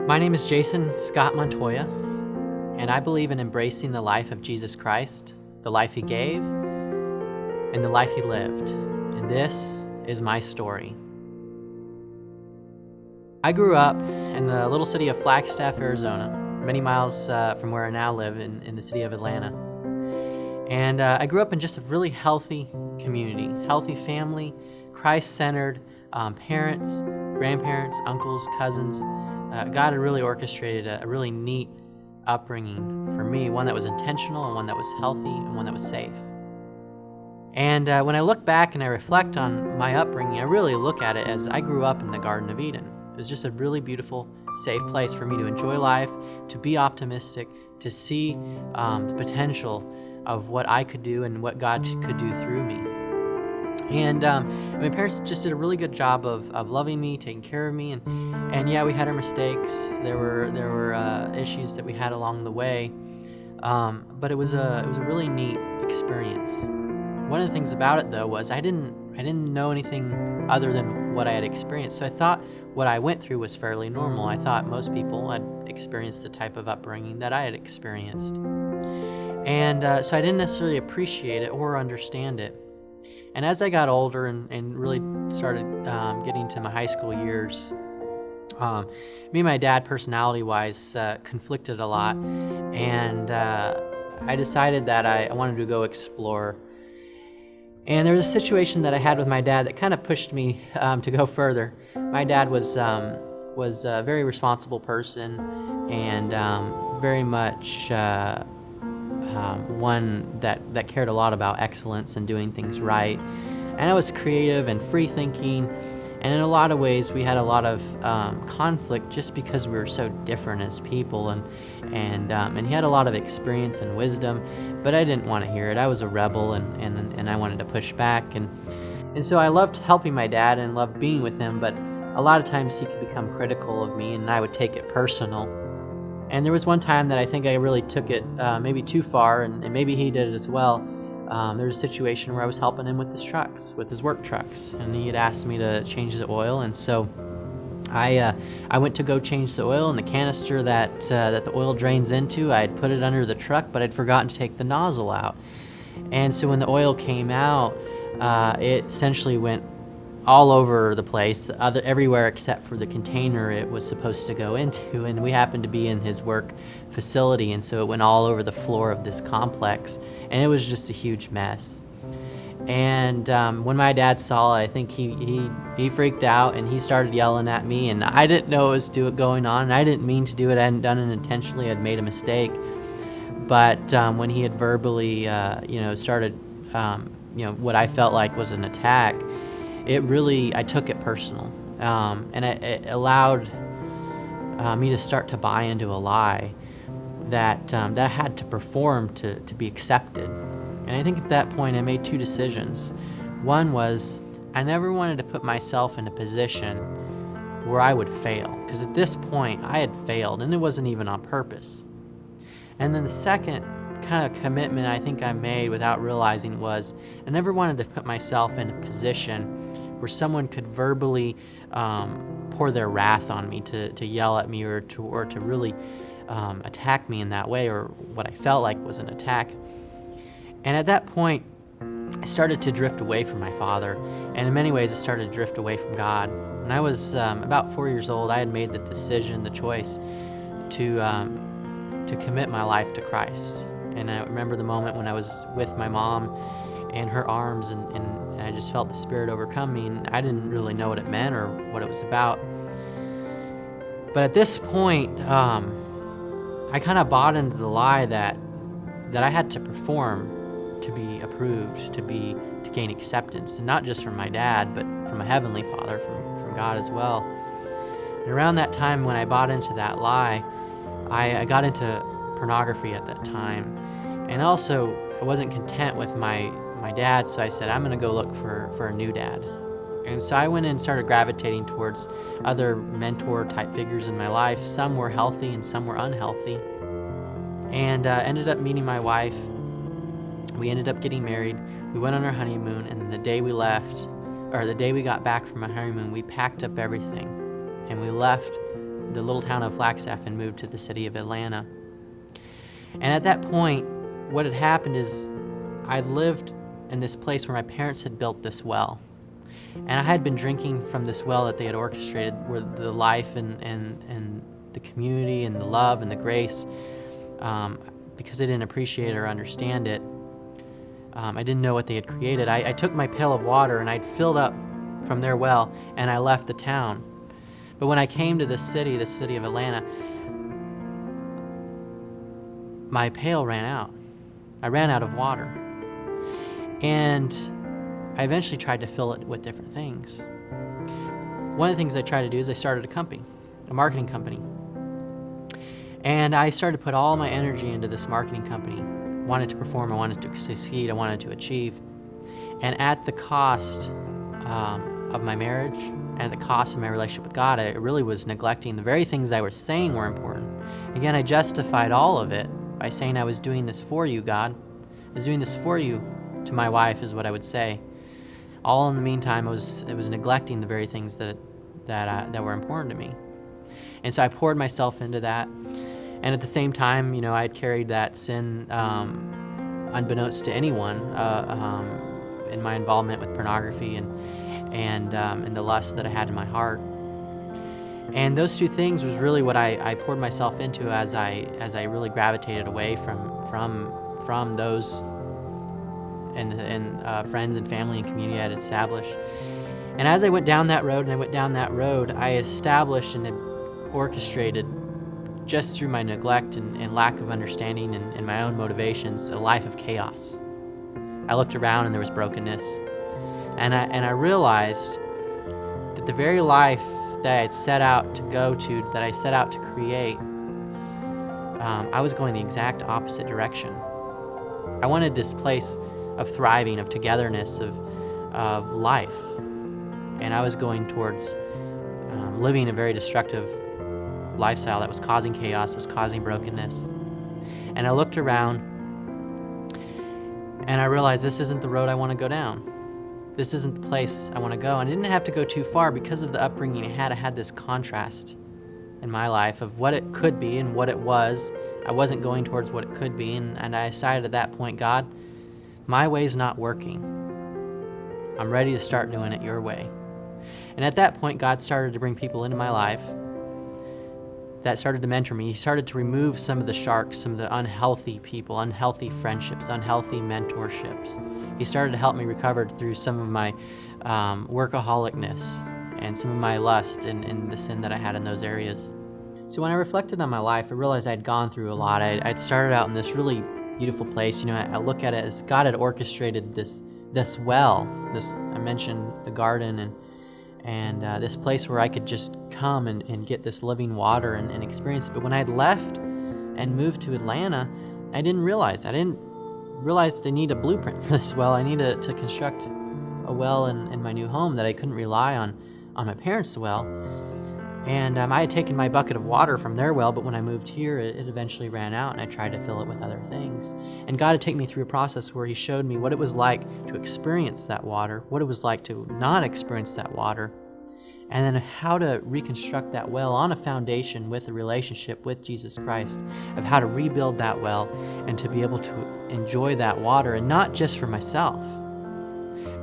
My name is Jason Scott Montoya, and I believe in embracing the life of Jesus Christ, the life he gave, and the life he lived. And this is my story. I grew up in the little city of Flagstaff, Arizona, many miles from where I now live in the city of Atlanta. And I grew up in just a really healthy community, healthy family, Christ-centered parents, grandparents, uncles, cousins. God had really orchestrated a really neat upbringing for me, one that was intentional and one that was healthy and one that was safe. And when I look back and I reflect on my upbringing, I really look at it as I grew up in the Garden of Eden. It was just a really beautiful, safe place for me to enjoy life, to be optimistic, to see the potential of what I could do and what God could do through me. And my parents just did a really good job of loving me, taking care of me, and yeah, we had our mistakes. There were issues that we had along the way, but it was a really neat experience. One of the things about it though was I didn't know anything other than what I had experienced. So I thought what I went through was fairly normal. I thought most people had experienced the type of upbringing that I had experienced, and so I didn't necessarily appreciate it or understand it. And as I got older and really started getting to my high school years, me and my dad, personality-wise, conflicted a lot, and I decided that I wanted to go explore. And there was a situation that I had with my dad that kind of pushed me to go further. My dad was a very responsible person and very much one that cared a lot about excellence and doing things right. And I was creative and free thinking, and in a lot of ways we had a lot of conflict just because we were so different as people, and he had a lot of experience and wisdom, but I didn't want to hear it. I was a rebel, and I wanted to push back, and so I loved helping my dad and loved being with him, but a lot of times he could become critical of me and I would take it personal. And there was one time that I think I really took it maybe too far, and maybe he did it as well. There was a situation where I was helping him with his work trucks, and he had asked me to change the oil, and so I went to go change the oil, and the canister that the oil drains into, I had put it under the truck, but I'd forgotten to take the nozzle out. And so when the oil came out, it essentially went all over the place, everywhere except for the container it was supposed to go into, and we happened to be in his work facility, and so it went all over the floor of this complex, and it was just a huge mess. And when my dad saw it, I think he freaked out, and he started yelling at me, and I didn't know what was going on, and I didn't mean to do it. I hadn't done it intentionally. I'd made a mistake. But when he had verbally started what I felt like was an attack, I took it personal, and it allowed me to start to buy into a lie that I had to perform to be accepted. And I think at that point I made two decisions. One was I never wanted to put myself in a position where I would fail, because at this point I had failed, and it wasn't even on purpose. And then the second kind of commitment I think I made without realizing was I never wanted to put myself in a position where someone could verbally pour their wrath on me, to yell at me or to really attack me in that way, or what I felt like was an attack. And at that point, I started to drift away from my father, and in many ways I started to drift away from God. When I was about 4 years old, I had made the choice to commit my life to Christ. And I remember the moment when I was with my mom in her arms, and I just felt the Spirit overcome me, and I didn't really know what it meant or what it was about. But at this point, I kind of bought into the lie that I had to perform to be approved, to gain acceptance, and not just from my dad, but from a heavenly Father, from God as well. And around that time when I bought into that lie, I got into pornography at that time, and also I wasn't content with my dad, so I said, I'm going to go look for a new dad. And so I went and started gravitating towards other mentor-type figures in my life. Some were healthy and some were unhealthy. And ended up meeting my wife. We ended up getting married. We went on our honeymoon, and the day we got back from our honeymoon, we packed up everything, and we left the little town of Flagstaff and moved to the city of Atlanta. And at that point, what had happened is I'd lived in this place where my parents had built this well. And I had been drinking from this well that they had orchestrated, where the life and the community and the love and the grace, because I didn't appreciate or understand it. I didn't know what they had created. I took my pail of water and I'd filled up from their well, and I left the town. But when I came to the city of Atlanta, my pail ran out. I ran out of water. And I eventually tried to fill it with different things. One of the things I tried to do is I started a company, a marketing company. And I started to put all my energy into this marketing company. I wanted to perform, I wanted to succeed, I wanted to achieve. And at the cost of my marriage and at the cost of my relationship with God, I really was neglecting the very things I was saying were important. Again, I justified all of it by saying I was doing this for you, God. I was doing this for you, to my wife is what I would say. All in the meantime, I was neglecting the very things that were important to me. And so I poured myself into that. And at the same time, I had carried that sin unbeknownst to anyone in my involvement with pornography and the lust that I had in my heart. And those two things was really what I poured myself into as I really gravitated away from those and friends and family and community I had established. And as I went down that road I established and orchestrated, just through my neglect and lack of understanding and my own motivations, a life of chaos. I looked around and there was brokenness. And I realized that the very life that I had set out to go to, that I set out to create, I was going the exact opposite direction. I wanted this place of thriving, of togetherness, of life. And I was going towards living a very destructive lifestyle that was causing chaos, that was causing brokenness. And I looked around and I realized this isn't the road I want to go down. This isn't the place I want to go. And I didn't have to go too far because of the upbringing I had this contrast in my life of what it could be and what it was. I wasn't going towards what it could be, and I decided at that point, God, my way's not working. I'm ready to start doing it your way. And at that point, God started to bring people into my life that started to mentor me. He started to remove some of the sharks, some of the unhealthy people, unhealthy friendships, unhealthy mentorships. He started to help me recover through some of my workaholicness and some of my lust and the sin that I had in those areas. So when I reflected on my life, I realized I'd gone through a lot. I'd started out in this really beautiful place. I look at it as God had orchestrated this well. I mentioned the garden and this place where I could just come and get this living water and experience it. But when I'd left and moved to Atlanta, I didn't realize I need a blueprint for this well. I need to construct a well in my new home that I couldn't rely on my parents' well. And I had taken my bucket of water from their well, but when I moved here, it eventually ran out, and I tried to fill it with other things. And God had taken me through a process where He showed me what it was like to experience that water, what it was like to not experience that water, and then how to reconstruct that well on a foundation with a relationship with Jesus Christ, of how to rebuild that well and to be able to enjoy that water, and not just for myself,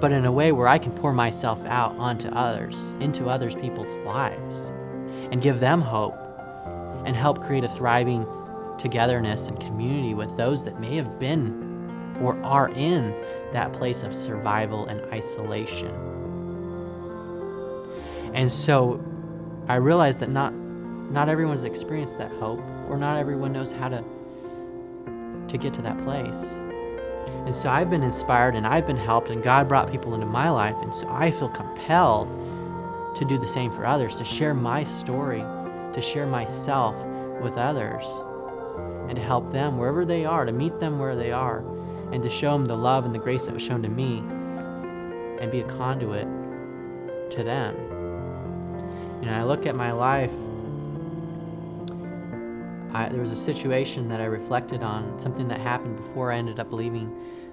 but in a way where I can pour myself out onto others, into others people's lives, and give them hope and help create a thriving togetherness and community with those that may have been or are in that place of survival and isolation. And so I realized that not everyone's experienced that hope, or not everyone knows how to get to that place. And so I've been inspired and I've been helped, and God brought people into my life, and so I feel compelled to do the same for others, to share my story, to share myself with others, and to help them wherever they are, to meet them where they are, and to show them the love and the grace that was shown to me, and be a conduit to them. I look at my life, there was a situation that I reflected on, something that happened before I ended up leaving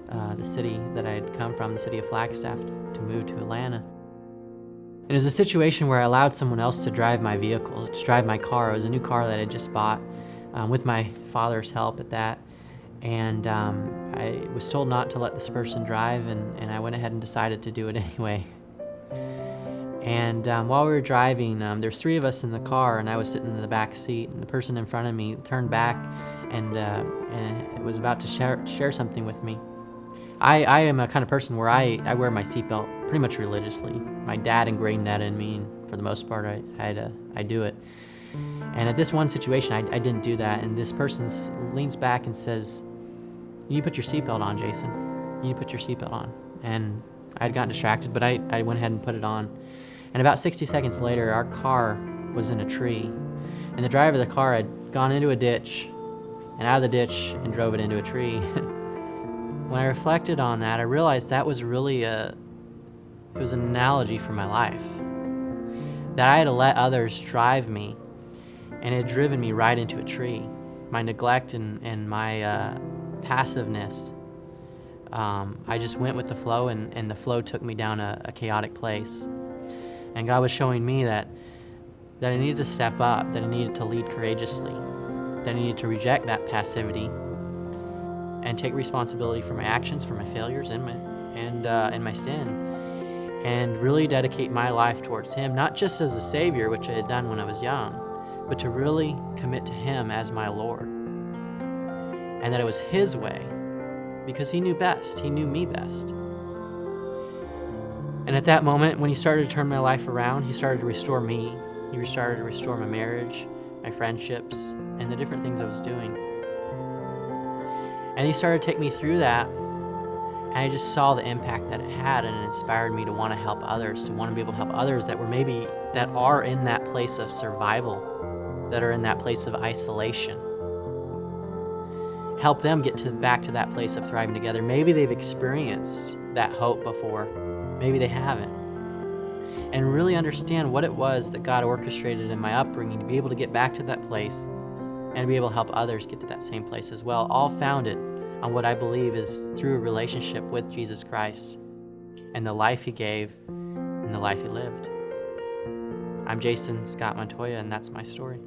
the city that I had come from, the city of Flagstaff, to move to Atlanta. And it was a situation where I allowed someone else to drive my vehicle, to drive my car. It was a new car that I just bought with my father's help at that. And I was told not to let this person drive, and I went ahead and decided to do it anyway. And while we were driving, there's three of us in the car, and I was sitting in the back seat, and the person in front of me turned back and was about to share something with me. I am a kind of person where I wear my seatbelt pretty much religiously. My dad ingrained that in me, and for the most part, I do it. And at this one situation, I didn't do that, and this person leans back and says, "You need to put your seatbelt on, Jason. You need to put your seatbelt on." And I had gotten distracted, but I went ahead and put it on. And about 60 seconds later, our car was in a tree, and the driver of the car had gone into a ditch, and out of the ditch, and drove it into a tree. When I reflected on that, I realized that was really it was an analogy for my life. That I had to let others drive me, and it had driven me right into a tree. My neglect and my passiveness, I just went with the flow, and the flow took me down a chaotic place. And God was showing me that I needed to step up, that I needed to lead courageously, that I needed to reject that passivity and take responsibility for my actions, for my failures, and my sin, and really dedicate my life towards Him, not just as a Savior, which I had done when I was young, but to really commit to Him as my Lord, and that it was His way, because He knew best. He knew me best. And at that moment, when He started to turn my life around, He started to restore me. He started to restore my marriage, my friendships, and the different things I was doing. And He started to take me through that, and I just saw the impact that it had, and it inspired me to want to help others, to want to be able to help others that are in that place of survival, that are in that place of isolation. Help them get back to that place of thriving together. Maybe they've experienced that hope before. Maybe they haven't. And really understand what it was that God orchestrated in my upbringing to be able to get back to that place and to be able to help others get to that same place as well, all founded on what I believe is through a relationship with Jesus Christ and the life He gave and the life He lived. I'm Jason Scott Montoya, and that's my story.